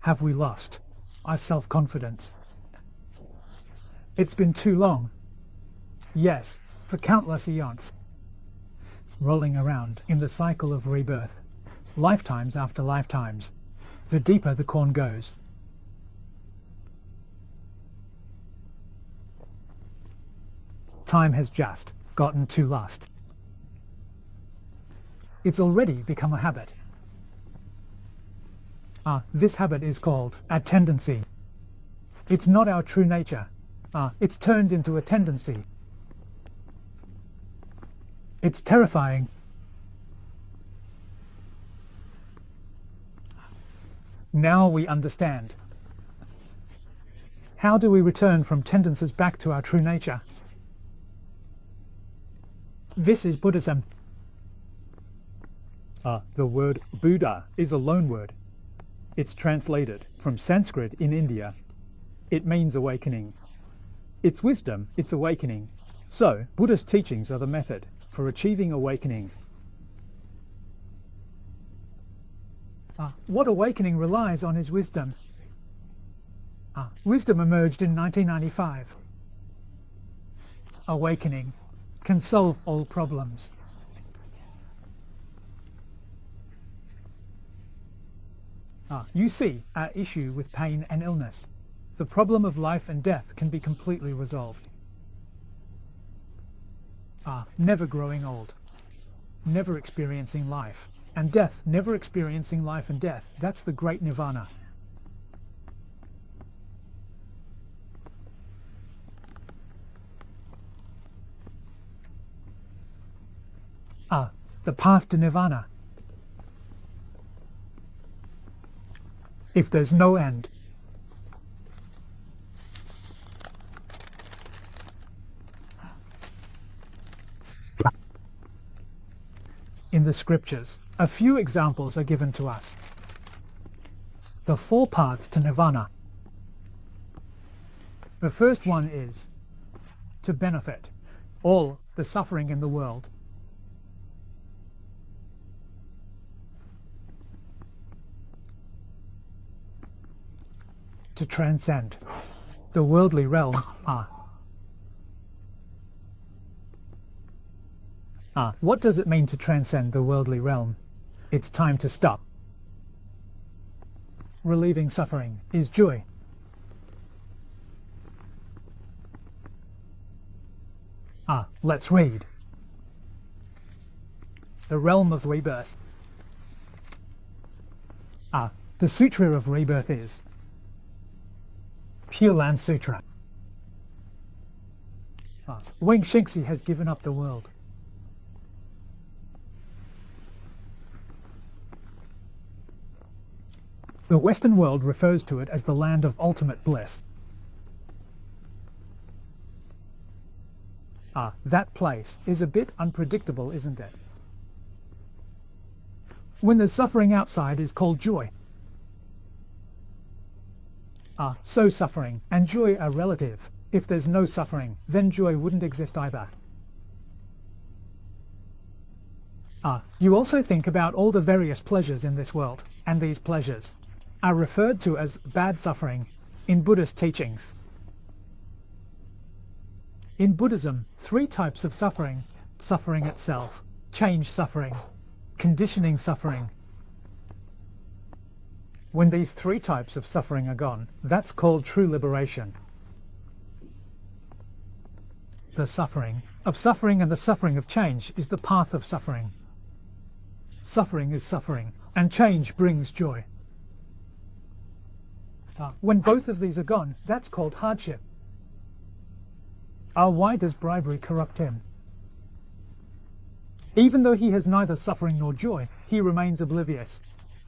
have we lost our self-confidence? It's been too long. Yes, for countless eons. Rolling around in the cycle of rebirth, lifetimes after lifetimes, the deeper the corn goes. Time has just gotten too lost. It's already become a habit. This habit is called a tendency. It's not our true nature. It's turned into a tendency. It's terrifying. Now we understand. How do we return from tendencies back to our true nature? This is Buddhism. The word Buddha is a loan word. It's translated from Sanskrit in India. It means awakening. It's wisdom, it's awakening. So, Buddhist teachings are the method for achieving awakening. What awakening relies on is wisdom. Wisdom emerged in 1995. Awakening can solve all problems. You see our issue with pain and illness. The problem of life and death can be completely resolved. Never growing old, never experiencing life, and death, never experiencing life and death. That's the great nirvana. The path to nirvana. If there's no end. In the scriptures, a few examples are given to us. The 4 paths to nirvana. The first one is to benefit all the suffering in the world. To transcend the worldly realm. What does it mean to transcend the worldly realm? It's time to stop. Relieving suffering is joy. Let's read. The realm of rebirth. The Sutra of Rebirth is Pure Land Sutra. Wang Xingxi has given up the world. The Western world refers to it as the land of ultimate bliss. That place is a bit unpredictable, isn't it? When there's suffering outside is called joy. So suffering and joy are relative. If there's no suffering, then joy wouldn't exist either. You also think about all the various pleasures in this world, and these pleasures are referred to as bad suffering in Buddhist teachings. In Buddhism, 3 types of suffering: suffering itself, change suffering, conditioning suffering. When these 3 types of suffering are gone, that's called true liberation. The suffering of suffering and the suffering of change is the path of suffering. Suffering is suffering, and change brings joy. When both of these are gone, that's called hardship. Why does bribery corrupt him? Even though he has neither suffering nor joy, he remains oblivious,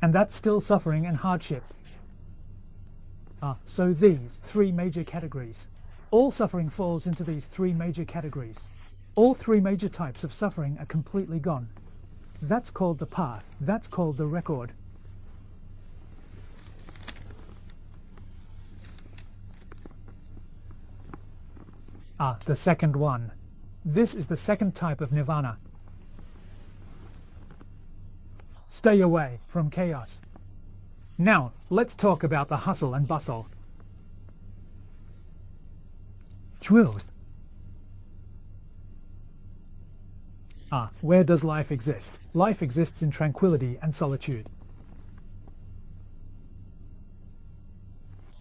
and that's still suffering and hardship. So these 3 major categories. All suffering falls into these 3 major categories. All 3 major types of suffering are completely gone. That's called the path. That's called the record. The second one. This is the second type of nirvana. Stay away from chaos. Now, let's talk about the hustle and bustle. Drills. Where does life exist? Life exists in tranquility and solitude.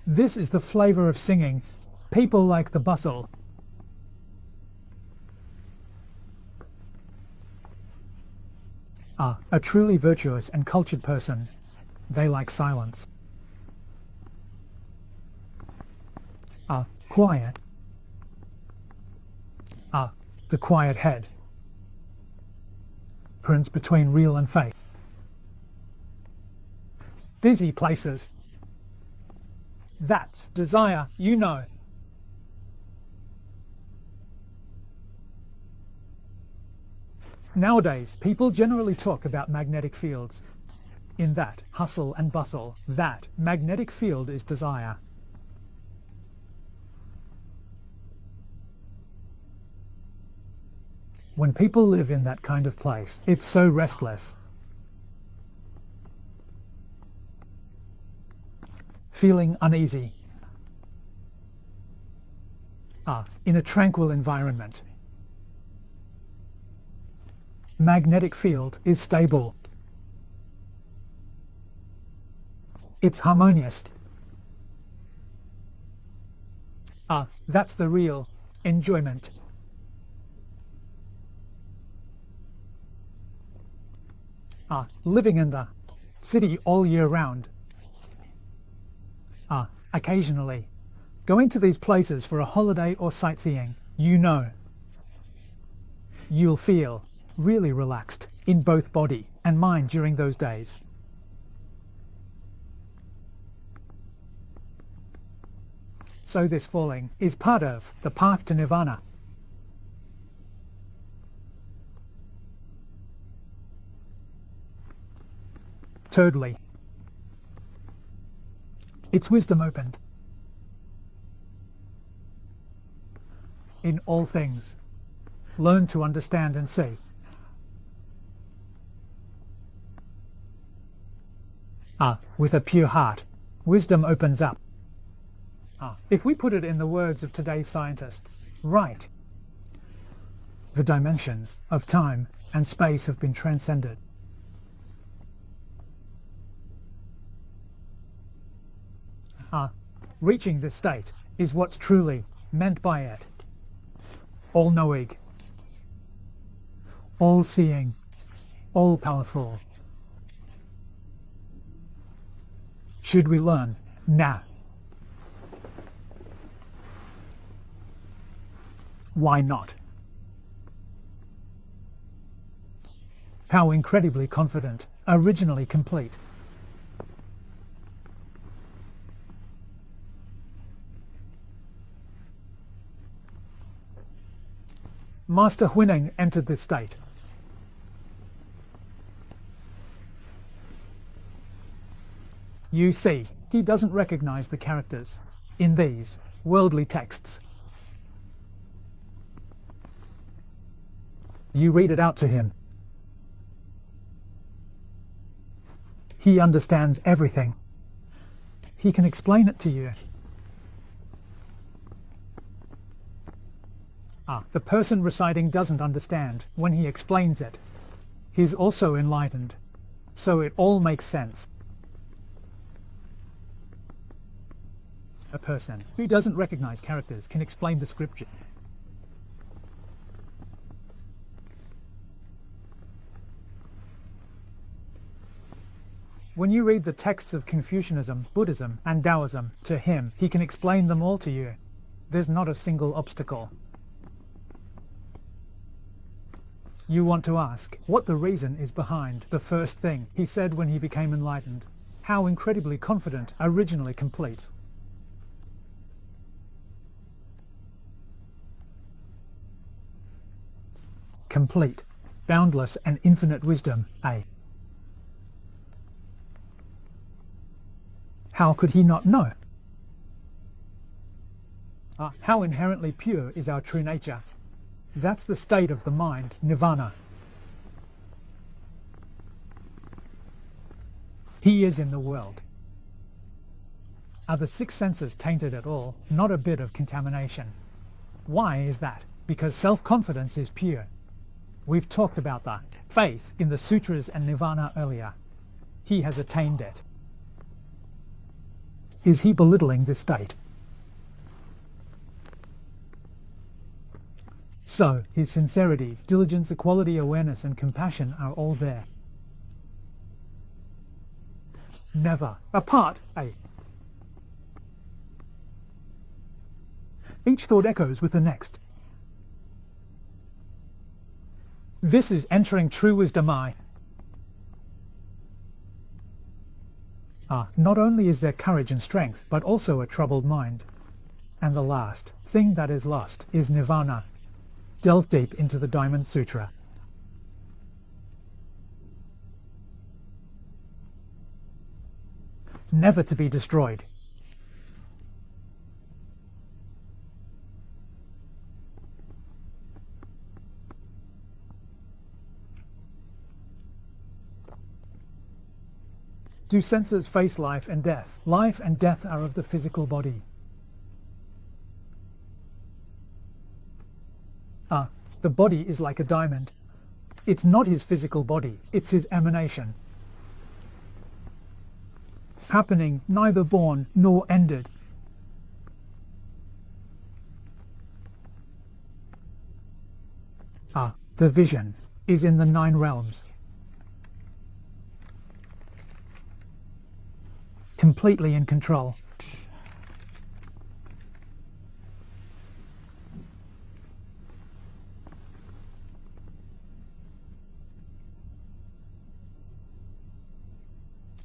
This is the flavor of singing. People like the bustle. A truly virtuous and cultured person. They like silence. Quiet. The quiet head. Prince between real and fake. Busy places. That's desire, you know. Nowadays, people generally talk about magnetic fields. In that hustle and bustle, that magnetic field is desire. When people live in that kind of place, it's so restless. Feeling uneasy. In a tranquil environment. Magnetic field is stable. It's harmonious. That's the real enjoyment. Living in the city all year round. Occasionally. Going to these places for a holiday or sightseeing, you know. You'll feel really relaxed in both body and mind during those days. So this falling is part of the path to nirvana. Thirdly, it's wisdom opened. In all things, learn to understand and see. With a pure heart, wisdom opens up. If we put it in the words of today's scientists, right, the dimensions of time and space have been transcended. Reaching this state is what's truly meant by it. All-knowing, all-seeing, all-powerful. Should we learn? Nah. Why not? How incredibly confident, originally complete. Master Huineng entered this state. You see, he doesn't recognize the characters in these worldly texts. You read it out to him. He understands everything. He can explain it to you. The person reciting doesn't understand when he explains it. He's also enlightened, so it all makes sense. A person who doesn't recognize characters can explain the scripture. When you read the texts of Confucianism, Buddhism, and Taoism to him, he can explain them all to you. There's not a single obstacle. You want to ask what the reason is behind the first thing he said when he became enlightened. How incredibly confident, originally complete. Complete, boundless and infinite wisdom, A. How could he not know? How inherently pure is our true nature? That's the state of the mind, nirvana. He is in the world. Are the six senses tainted at all? Not a bit of contamination. Why is that? Because self-confidence is pure. We've talked about that. Faith in the sutras and nirvana earlier. He has attained it. Is he belittling this state? So, his sincerity, diligence, equality, awareness, and compassion are all there. Never. Apart, A. Each thought echoes with the next. This is entering true wisdom I. Not only is there courage and strength, but also a troubled mind. And the last thing that is lost is nirvana. Delve deep into the Diamond Sutra. Never to be destroyed. Do senses face life and death? Life and death are of the physical body. The body is like a diamond. It's not his physical body, it's his emanation. Happening, neither born nor ended. The vision is in the 9 realms. Completely in control.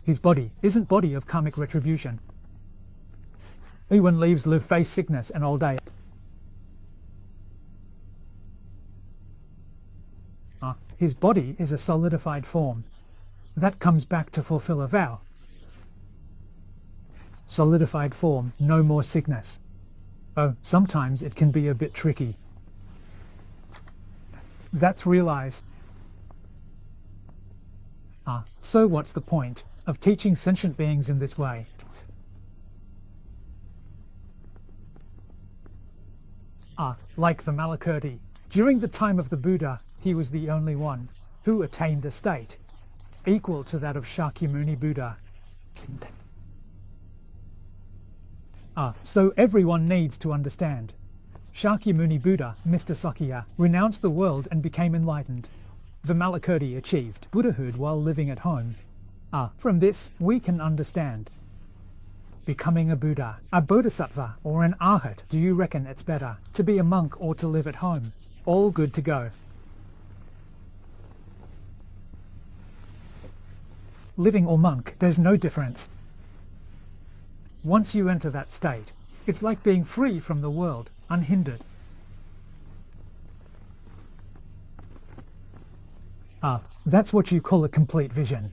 His body isn't body of karmic retribution. Ewan leaves live face sickness and old age. His body is a solidified form. That comes back to fulfill a vow. Solidified form, no more sickness. Oh, sometimes it can be a bit tricky. That's realized. So what's the point of teaching sentient beings in this way? Like the Malakirti. During the time of the Buddha, he was the only one who attained a state equal to that of Shakyamuni Buddha. So everyone needs to understand. Shakyamuni Buddha, Mr. Sakya, renounced the world and became enlightened. The Malakirti achieved Buddhahood while living at home. From this, we can understand. Becoming a Buddha, a Bodhisattva, or an Arhat, do you reckon it's better to be a monk or to live at home? All good to go. Living or monk, there's no difference. Once you enter that state, it's like being free from the world, unhindered. That's what you call a complete vision.